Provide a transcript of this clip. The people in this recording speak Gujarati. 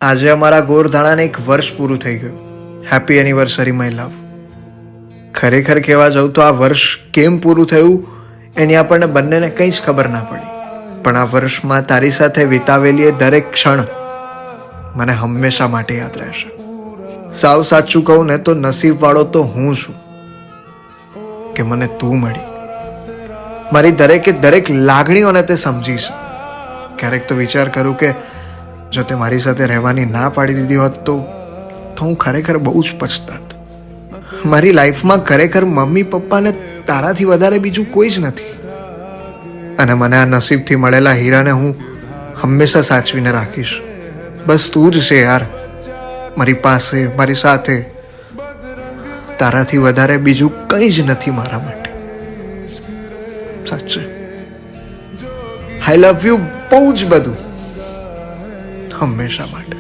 આજે અમારા ગોરધાણાને 1 વર્ષ પૂરું થઈ ગયું. હેપી એનિવર્સરી માય લવ. ખરેખર કહેવા જાઉં તો આ વર્ષ કેમ પૂરું થયું એની આપણને બંનેને કંઈ જ ખબર ના પડી. પણ આ વર્ષમાં તારી સાથે વિતાવેલી એ દરેક ક્ષણ મને હંમેશા માટે યાદ રહેશે. સાવ સાચું કહું ને તો નસીબવાળો તો હું છું કે મને તું મળી. મારી દરેકે દરેક લાગણીઓને તે સમજી છે. ક્યારેક તો વિચાર કરું કે જો તે મારી સાથે રહેવાની ના પાડી દીધી હોત તો હું ખરેખર બહુ જ પછતાત. મારી લાઈફમાં ખરેખર મમ્મી પપ્પાને તારાથી વધારે બીજું કોઈ જ નથી. અને મને આ નસીબથી મળેલા હીરાને હું હંમેશા સાચવીને રાખીશ. બસ તું જ છે યાર, મારી પાસે, મારી સાથે. તારાથી વધારે બીજું કંઈ જ નથી મારા માટે. સાચે આઈ લવ યુ બહુ જ બધું, હંમેશા માટે.